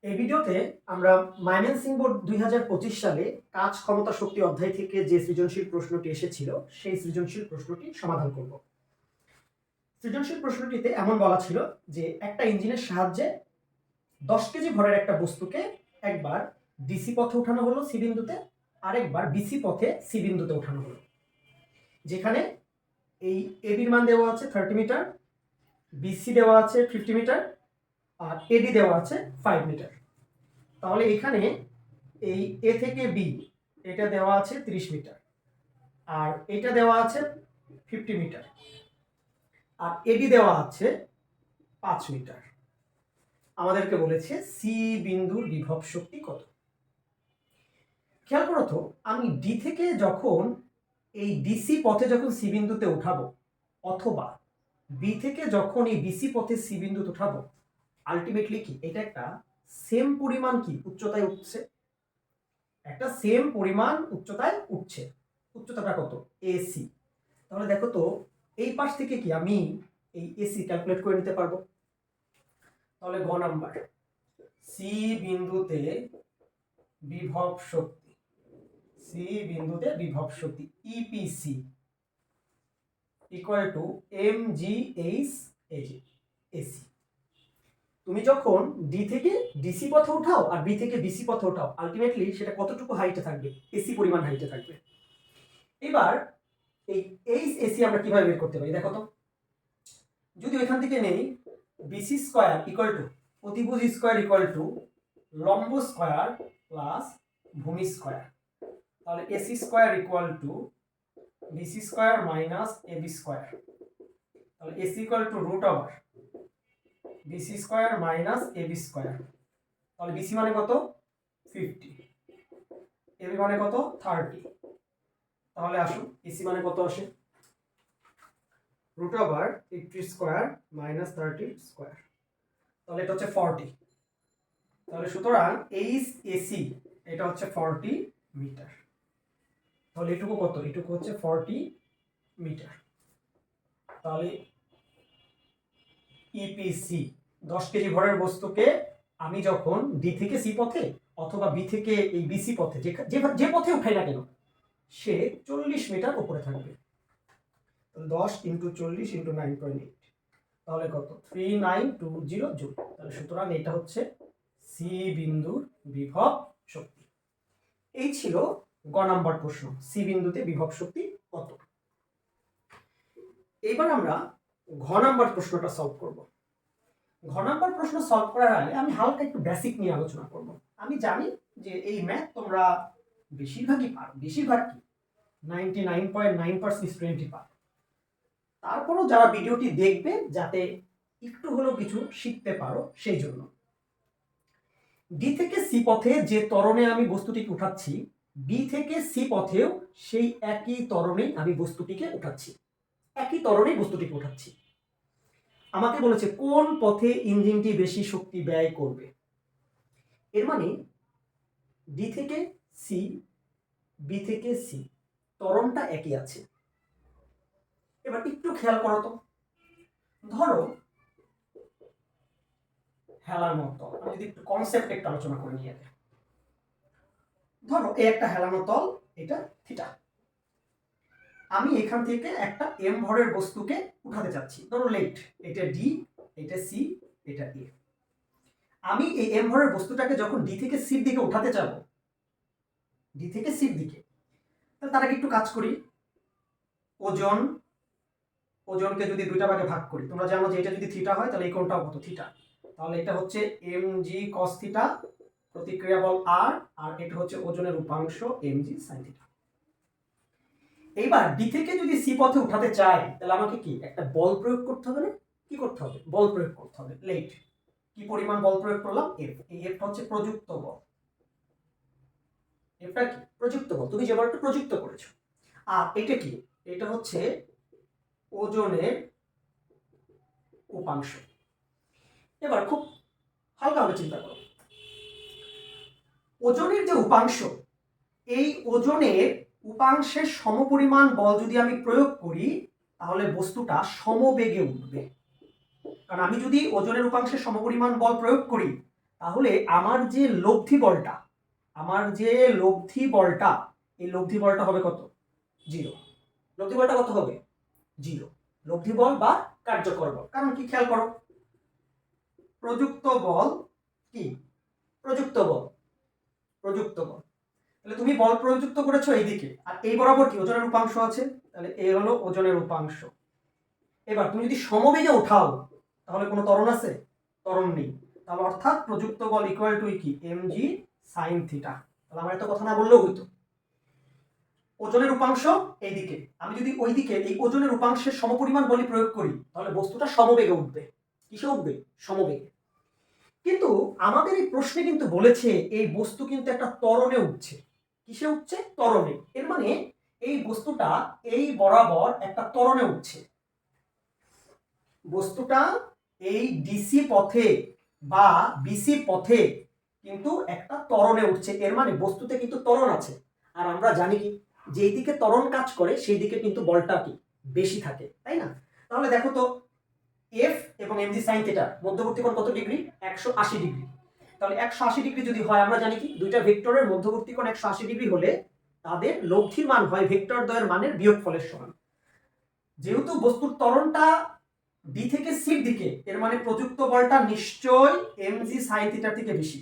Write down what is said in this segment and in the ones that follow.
এই ভিডিওতে আমরা ময়মনসিংহ বোর্ড 2025 সালে কাজ ক্ষমতা শক্তি অধ্যায় থেকে যে সৃজনশীল প্রশ্নটি এসেছিল সেই সৃজনশীল প্রশ্নটি সমাধান করব। সৃজনশীল প্রশ্নটিতে এমন বলা ছিল যে একটা ইঞ্জিনের সাহায্যে 10 কেজি ভরের একটা বস্তুকে একবার ডিসি পথে উঠানো হলো সি বিন্দুতে, আরেকবার বিসি পথে সি বিন্দুতে উঠানো হলো, যেখানে এই এবির মান দেওয়া আছে 30 মিটার, বিসি দেওয়া আছে 50 মিটার আর এডি দেওয়া আছে 5 মিটার। তাহলে এখানে এই এ থেকে বি এটা দেওয়া আছে 30 মিটার আর এটা দেওয়া আছে 50 মিটার আর এডি দেওয়া আছে 5 মিটার। আমাদেরকে বলেছে সি বিন্দুর বিভব শক্তি কত। খেয়াল করো তো, আমি ডি থেকে যখন এই ডিসি পথে যখন সি বিন্দুতে উঠাবো অথবা বি থেকে যখন এই বিসি পথে সি বিন্দুতে উঠাবো, আলটিমেটলি কি এটা একটা সেম পরিমাণ কি উচ্চতায় উঠছে, একটা সেম পরিমাণ উচ্চতায় উঠছে। উচ্চতাটা কত? এসি। তাহলে দেখো তো এই পাশ থেকে কি আমি এই এসি ক্যালকুলেট করে নিতে পারবো। তাহলে গ নাম্বার, সি বিন্দুতে বিভব শক্তি, সি বিন্দুতে বিভব শক্তি EPC equal to MGH AC. তুমি যখন ডি থেকে ডিসি পথে উঠাও আর বি থেকে বিসি পথে উঠাও, আলটিমেটলি সেটা কতটুকু হাইটে থাকবে? এসি পরিমাণ হাইটে থাকবে। এবার এই এইচ এসি আমরা কিভাবে বের করতে পারি দেখো তো। যদি এখান থেকে নেই বিসি স্কয়ার ইকুয়াল টু অতিভুজ স্কয়ার ইকুয়াল টু লম্ব স্কয়ার প্লাস ভূমি স্কয়ার, তাহলে AC square equal to BC square minus AB square, তাহলে AC equal to root over BC square minus AB square. তাহলে বিসি মানে কত? 50, এবি মানে কত? 30। তাহলে আসুন এসি মানে কত আসে? Root over 50 square minus 30 square, তাহলে এটা হচ্ছে 40। তাহলে সুতরাং এইচ এসি এটা হচ্ছে 40 মিটার। তাহলে এটুকু কত? এটুকু হচ্ছে 40 মিটার। তাহলে ইপিসি 10 কেজি ভরের বস্তুকে আমি যখন ডি থেকে সি পথে অথবা বি থেকে এই বিসি পথে যে পথে উঠাই না কেন সে 40 মিটার উপরে থাকবে। 10 × 40 × 9.8, তাহলে কত? 3920 জুল। তাহলে সুতরাং এটা হচ্ছে সি বিন্দুর বিভব শক্তি। এই ছিল গ নাম্বার প্রশ্ন, সি বিন্দুতে বিভব শক্তি কত। এবার আমরা ঘ নাম্বার প্রশ্নটা সলভ করব। ঘ নাম্বার প্রশ্ন সলভ করার আগে আমি হালকা একটু বেসিক নিয়ে আলোচনা করব। আমি জানি যে এই ম্যাথ তোমরা বেশিরভাগই পারো, বেশিরভাগ কি 99.9% স্টুডেন্টই পারো। তারপরও যারা ভিডিওটি দেখবে যাতে একটু হলেও কিছু শিখতে পারো সেই জন্য। ডি থেকে সি পথে যে ত্বরণে আমি বস্তুটিকে উঠাচ্ছি, বি থেকে সি পথেও সেই একই ত্বরণে আমি বস্তুটিকে উঠাচ্ছি, একই ত্বরণে বস্তুটিকে উঠাচ্ছি। আমাকে বলেছে কোন পথে ইঞ্জিনটি বেশি শক্তি ব্যয় করবে। এর মানে ডি থেকে সি, বি থেকে সি ত্বরণটা একই আছে। এবার একটু খেয়াল করো তো, ধরো হেলানো তল, আমি যদি একটু কনসেপ্ট একটু আলোচনা করে নিয়ে যাই। ধরো এই একটা হেলানো তল, এটা থিটা। আমি এখান থেকে একটা এম ভরের বস্তুকে উঠাতে চাচ্ছি, ধরো লেট, এটা ডি, এটা সি, এটা এ। আমি এই এম ভরের বস্তুটাকে যখন ডি থেকে সির দিকে উঠাতে যাব, ডি থেকে সির দিকে, তাহলে তার আগে একটু কাজ করি। ওজনকে যদি দুইটা ভাগে ভাগ করি, তোমরা জানো যে এটা যদি থিটা হয় তাহলে এই কোণটাও কত? থিটা। তাহলে এটা হচ্ছে mg cos থিটা, প্রতিক্রিয়া বল r, আর এটা হচ্ছে ওজনের উপাংশ mg sin থিটা। এইবার ডি থেকে যদি সি পথে উঠাতে চাই তাহলে আমাকে কি একটা বল প্রয়োগ করতে হবে না? কি করতে হবে? বল প্রয়োগ করতে হবে। লেট কি পরিমাণ বল প্রয়োগ করলাম? এফ। এই এফটা হচ্ছে প্রযুক্ত বল। এফটা কি? প্রযুক্ত বল, তুমি যে বলটা প্রযুক্ত করেছো। আর এটা কি? এটা হচ্ছে ওজনের উপাংশ। এবার খুব হালকাভাবে চিন্তা করো, ওজনের যে উপাংশ, এই ওজনের উপাংশের সমপরিমাণ বল যদি আমি প্রয়োগ করি তাহলে বস্তুটা সমবেগে উঠবে। কারণ আমি যদি ওজনের উপাংশের সমপরিমাণ বল প্রয়োগ করি তাহলে আমার যে লব্ধি বলটা এই লব্ধি বলটা হবে কত? 0। লব্ধি বলটা কত হবে? 0। লব্ধি বল বা কার্যকর বল। কারণ কি, খেয়াল করো, প্রযুক্ত বল কি? প্রযুক্ত বল। তাহলে তুমি বল প্রযুক্ত করেছো এইদিকে, আর এই বরাবর কি ওজনের উপাংশ আছে, তাহলে এই হলো ওজনের উপাংশ। এবার তুমি যদি সমবেগে উঠাও তাহলে কোনো ত্বরণ আছে? ত্বরণ নেই। তাহলে অর্থাৎ প্রযুক্ত বল ইকুয়াল টু কি? mg sin theta. তাহলে আমার এত কথা না বললেও হইতো। ওজনের উপাংশ এইদিকে, আমি যদি ওইদিকে এই ওজনের উপাংশের সমপরিমাণ বলই প্রয়োগ করি তাহলে বস্তুটা সমবেগে উঠবে। কিসে উঠবে? সমবেগে। কিন্তু আমাদের এই প্রশ্নে কিন্তু বলেছে এই বস্তু কিন্তু একটা ত্বরণে উঠছে। কিসে উঠছে? ত্বরণে। এর মানে এই বস্তুটা এই বরাবর একটা ত্বরণে উঠছে। বস্তুটা এই ডিসি পথে বা বিসি পথে কিন্তু একটা ত্বরণে উঠছে। এর মানে বস্তুতে কিন্তু ত্বরণ আছে। আর আমরা জানি কি, যেই দিকে ত্বরণ কাজ করে সেই দিকে কিন্তু বলটা কি বেশি থাকে, তাই না? তাহলে দেখো তো, এফ এবং এমজি সাইন থিটা মধ্যবর্তী কোণ কত ডিগ্রি? 180 ডিগ্রি। তাহলে 180 ডিগ্রি যদি হয়, আমরা জানি কি দুইটা ভেক্টরের মধ্যবর্তী কোণ 180 ডিগ্রি হলে তাদের লব্ধির মান হয় ভেক্টর দ্বয়ের মানের বিয়োগফলের সমান। যেহেতু বস্তুর ত্বরণটা বি থেকে সির দিকে, এর মানে প্রযুক্ত বলটা নিশ্চয় এমজি সাইন থিটার থেকে বেশি।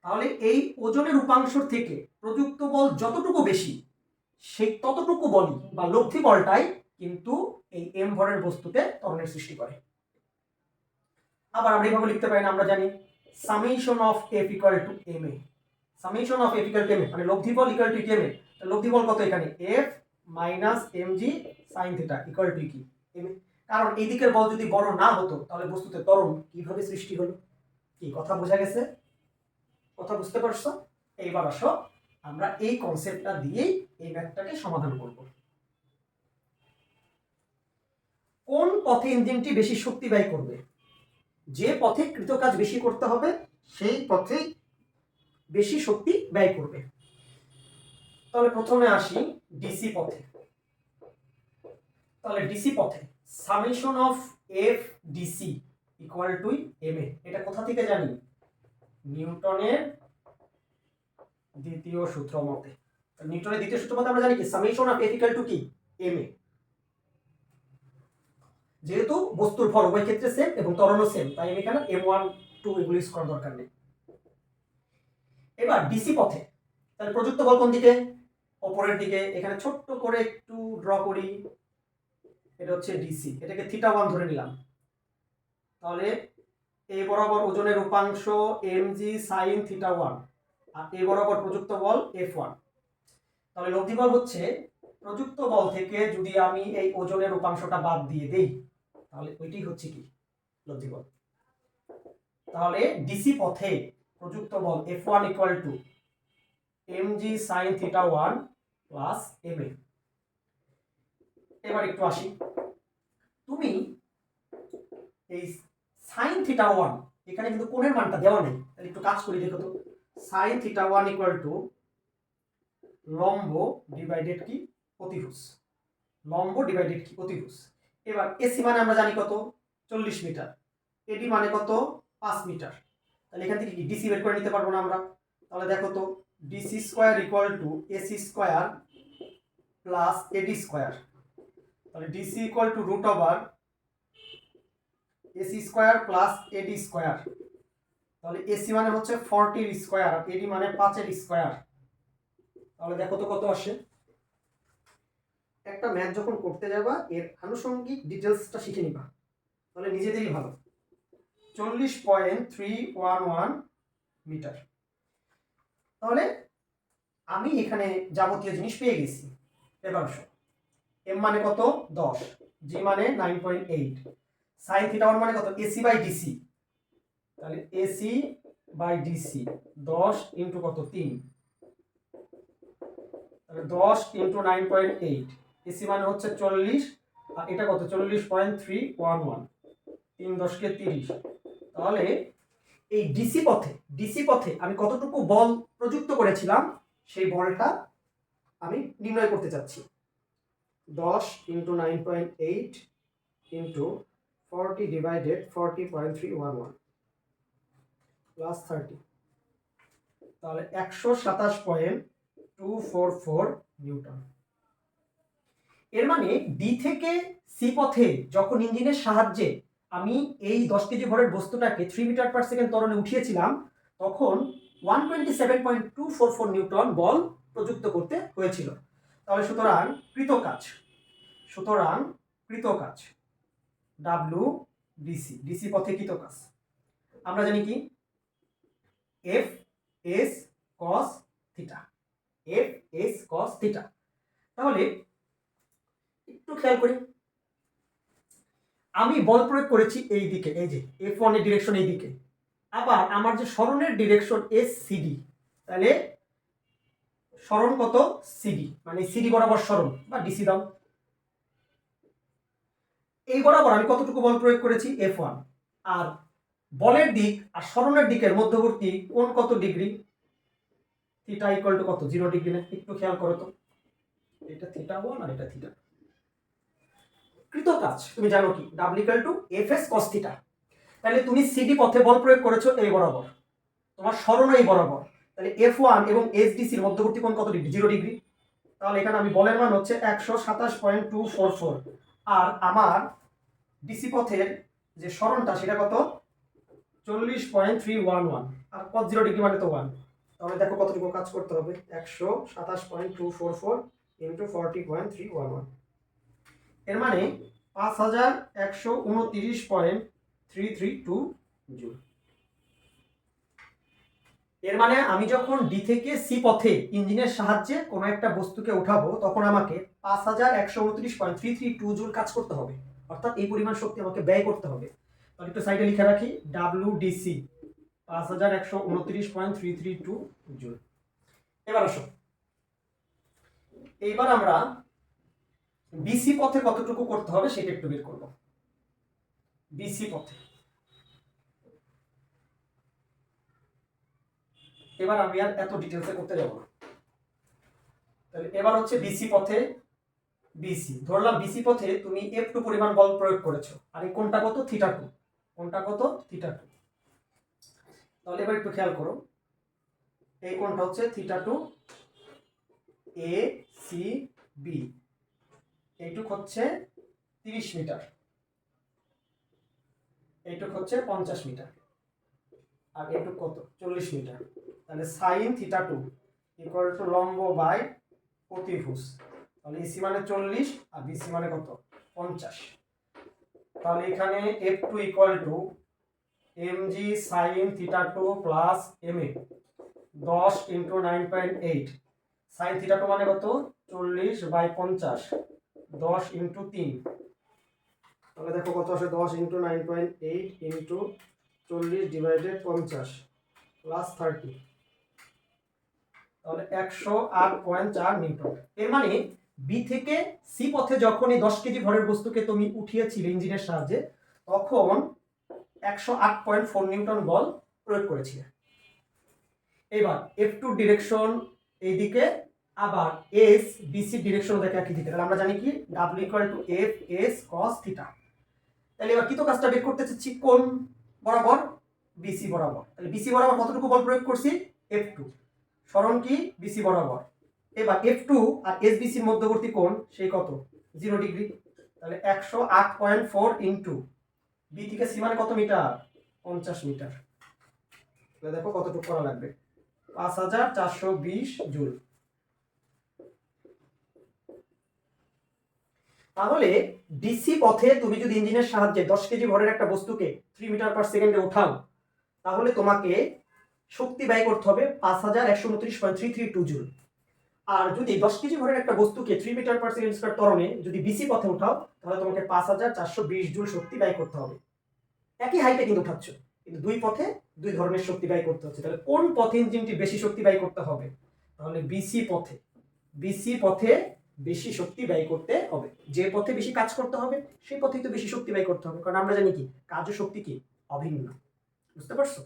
তাহলে এই ওজনের উপাংশ থেকে প্রযুক্ত বল যতটুকু বেশি, সেই ততটুকু বলই বা লব্ধি বলটাই কিন্তু এই এম ভরের বস্তুতে ত্বরণের সৃষ্টি করে। আবার আমরা এইভাবে লিখতে পারি না, আমরা জানি summation of F equal to M A. Summation of F equal to M A মানে লব্ধি বল ইকুয়াল টু এম এ। লব্ধি বল কত এখানে? F minus MG sine theta equal to কি? M A. কারণ এই দিকের বল যদি বড় না হতো তাহলে বস্তুতে ত্বরণ কিভাবে সৃষ্টি হলো? কি কথা বোঝা গেছে? কথা বুঝতে পারছো? এইবার আসো আমরা এই কনসেপ্টটা দিয়েই এই ম্যাথটাকে সমাধান করব। কোন পথে ইঞ্জিনটি বেশি শক্তি ব্যয় করবে? যে পথে কৃতকাজ বেশি করতে হবে সেই পথেই বেশি শক্তি ব্যয় করবে। তাহলে প্রথমে আসি ডিসি পথে। তাহলে ডিসি পথে summation of F DC equal to M A. এটা কোথা থেকে জানি? নিউটনের দ্বিতীয় সূত্র মতে। নিউটনের দ্বিতীয় সূত্র মতে আমরা জানি কি summation of F equal to কি? এম এ। যেহেতু বস্তুর ভর উভয় ক্ষেত্রে সেম এবং ত্বরণও সেম, তাই আমি এখানে m1 2 এগুলো ইউজ করার দরকার নেই। এবার ডিসি পথে তাহলে প্রযুক্ত বল কোন দিকে? উপরের দিকে। এখানে ছোট্ট করে একটু ড্র করি, এটা হচ্ছে ডিসি, এটাকে θ1 ধরে নিলাম। তাহলে এ বরাবর ওজনের উপাংশ mg sin θ1 আর এ বরাবর প্রযুক্ত বল F1। তাহলে লব্ধি বল হচ্ছে, প্রযুক্ত বল থেকে যদি আমি এই ওজনের উপাংশটা বাদ দিয়ে দেই তাহলে ওইটাই হচ্ছে কি? লব্ধি বল। তাহলে ডিসি পথে প্রযুক্ত বল F1 equal to mg sin θ1 plus ma। এবার একটু আসি, তুমি এই sin θ1 এখানে কিন্তু কোণের মানটা দেওয়া নেই, তাহলে একটু কাজ করি, দেখো তো। sin θ1 ইকুয়াল টু লম্ব ডিভাইডেড কি? অতিভুজ। লম্ব ডিভাইডেড কি? অতিভুজ। এবার এসি মানে আমরা জানি কত? 40 মিটার। এডি মানে কত? 5 মিটার। তাহলে এখান থেকে কি ডিসি বের করে নিতে পারবো না আমরা? তাহলে দেখো তো, DC square equal to AC square plus AD square. তাহলে DC equal to root over AC square plus AD square. তাহলে এসি মানে হচ্ছে 40 এর স্কয়ার আর এডি মানে 5 এর স্কয়ার। তাহলে দেখো তো কত আসে। একটা ম্যাথ যখন করতে যাবা এর আনুষঙ্গিক ডিটেলসটা শিখে নিবা, তাহলে নিজেদেরই ভালো। 40.311 মিটার। তাহলে আমি এখানে যাবতীয় জিনিস পেয়ে গেছি। এবার এম মানে কত? 10, জি মানে 9.8, সাইন θ1 মানে কত? AC by DC. তাহলে এসি বাই ডিসি 10 ইনটু কত? 3। তাহলে 10 ইনটু 9.8, এসি মানে হচ্ছে 40 আর এটা কত? 40.311, 3 10 কে 30। তাহলে এই ডিসি পথে আমি কতটুকু বল প্রযুক্ত করেছিলাম সেই বলটা আমি নির্ণয় করতে চাচ্ছি। 10 ইন্টু 9.8 ইন্টু 40 ডিভাইডেড 40.311। প্লাস 30, তাহলে 127.244 নিউটন। এর মানে ডি থেকে সি পথে যখন ইঞ্জিনের সাহায্যে আমি এই 10 কেজি ভরের বস্তুটাকে 3 মিটার পার সেকেন্ড ত্বরণে উঠিয়েছিলাম, তখন 127.244 নিউটন বল প্রযুক্ত করতে হয়েছিল। তাহলে সুতরাং কৃত কাজ ডাব্লিউ ডিসি, ডিসি পথে কৃত কাজ আমরা জানি কি F S cos theta, F S cos theta. তাহলে একটু খেয়াল করি, আমি বল প্রয়োগ করেছি এই দিকে, এই যে F1 এর ডিরেকশন এই দিকে, আবার আমার যে সরণের ডিরেকশন এস সিডি, তাহলে সরণ কত সিডি, মানে সিডি বরাবর সরণ বা ডিসি দাও। এই বরাবর আমি কতটুকু বল প্রয়োগ করেছি F1, আর বলের দিক আর সরণের দিকের মধ্যবর্তী কোণ কত ডিগ্রি, থিটা ইকুয়াল টু কত 0 ডিগ্রি না? একটু খেয়াল করো তো, এটা থিটা 1 আর এটা থিটা। কৃত কাজ তুমি জানো কি W equal to F S cos theta. তাহলে তুমি সিডি পথে বল প্রয়োগ করেছো এই বরাবর, তোমার সরণ এই বরাবর, তাহলে F1 এবং এসডিসির মধ্যবর্তী কোণ কত ডিগ্রি? 0 ডিগ্রি। তাহলে এখানে আমি বলের মান হচ্ছে 127.244, আর আমার ডিসি পথের যে সরণটা সেটা কত 40.311, আর cos 0 ডিগ্রি মানে তো 1। তাহলে দেখো কতটুকু কাজ করতে হবে, 127.244 ইন্টু 40.311, এর মানে 5129.332 জুল। এর মানে আমি যখন ডি থেকে সি পথে ইঞ্জিনের সাহায্যে কোনো একটা বস্তুকে উঠাবো, তখন আমাকে 5129.332 জুল কাজ করতে হবে, অর্থাৎ এই পরিমাণ শক্তি আমাকে ব্যয় করতে হবে। তাহলে একটু সাইডে লিখে রাখি WDC 5129.332 জুল। এবার আসো, এইবার আমরা বিসি পথে কতটুকু করতে হবে সেটা একটু বের করব। বিসি পথে এবার আমি আর এত ডিটেইলসে করতে যাব না। তাহলে এবার হচ্ছে বিসি পথে, বিসি ধরলাম বিসি পথে তুমি F2 পরিমাণ বল প্রয়োগ করেছো, আর এই কোণটা কত থিটা 2, কোণটা কত থিটা 2। তাহলে এবার একটু খেয়াল করো, এই কোণটা হচ্ছে থিটা 2, এ সি বি, এইটুক হচ্ছে 30 মিটার, এইটুক হচ্ছে 50 মিটার, আর এইটুক কত 40 মিটার। তাহলে সাইন থিটা 2 ইকুয়াল টু লম্ব বাই অতিভুজ, তাহলে এসি মানে 40 আর বিসি মানে কত 50। তাহলে এখানে F2 equal to mg sine theta 2 plus ma 10 into 9.8, sine theta 2 মানে কত 40 বাই 50, 10 ইন্টু 3, তাহলে দেখো কত আসে 10 ইন্টু 9.8 ইন্টু 40 ডিভাইডেড 50 প্লাস 30, তাহলে 108.4 নিউটন। এর মানে বি থেকে সি পথে যখন এই 10 কেজি ভরের বস্তুকে তুমি উঠিয়েছিলে ইঞ্জিনের সাহায্যে, তখন 108.4 নিউটন বল প্রয়োগ করেছিলে। এবার F2 ডিরেকশন এইদিকে, আবার এস বিসি ডিরেকশন দেখে একই দিকে, তাহলে আমরা জানি কি W equal to F S cos theta. তাহলে এবার কৃত কাজটা বের করতে চাচ্ছি কোন বরাবর, বিসি বরাবর। তাহলে বিসি বরাবর কতটুকু বল প্রয়োগ করছি F2, সরণ কি বিসি বরাবর। এবার F2 আর SBC এর মধ্যবর্তী কোণ সেই কত 0 ডিগ্রি, তাহলে 108.4 ইন্টু বি থেকে সি মানে কত মিটার 50 মিটার। তাহলে দেখো কতটুকু করা লাগবে 5420 জুল। তাহলে ডিসি পথে তুমি যদি ইঞ্জিনের সাহায্যে 10 কেজি ভরের একটা বস্তুকে 3 মিটার পার সেকেন্ডে ওঠাও, তাহলে তোমাকে শক্তি ব্যয় করতে হবে 5129.332 জুল। আর যদি 10 কেজি ভরের একটা বস্তুকে 3 মিটার পার সেকেন্ড স্কয়ার ত্বরণে যদি বিসি পথে উঠাও, তাহলে তোমাকে 5420 জুল শক্তি ব্যয় করতে হবে। একই হাইটে কিন্তু উঠাচ্ছ, কিন্তু দুই পথে দুই ধরনের শক্তি ব্যয় করতে হচ্ছে। তাহলে কোন পথে ইঞ্জিনটি বেশি শক্তি ব্যয় করতে হবে? তাহলে বিসি পথে, বিসি পথে বেশি শক্তি ব্যয় করতে হবে। যে পথে বেশি কাজ করতে হবে সেই পথেই তো বেশি শক্তি ব্যয় করতে হবে, কারণ আমরা জানি কি কাজ ও শক্তি কি অভিন্ন। বুঝতে পারছো?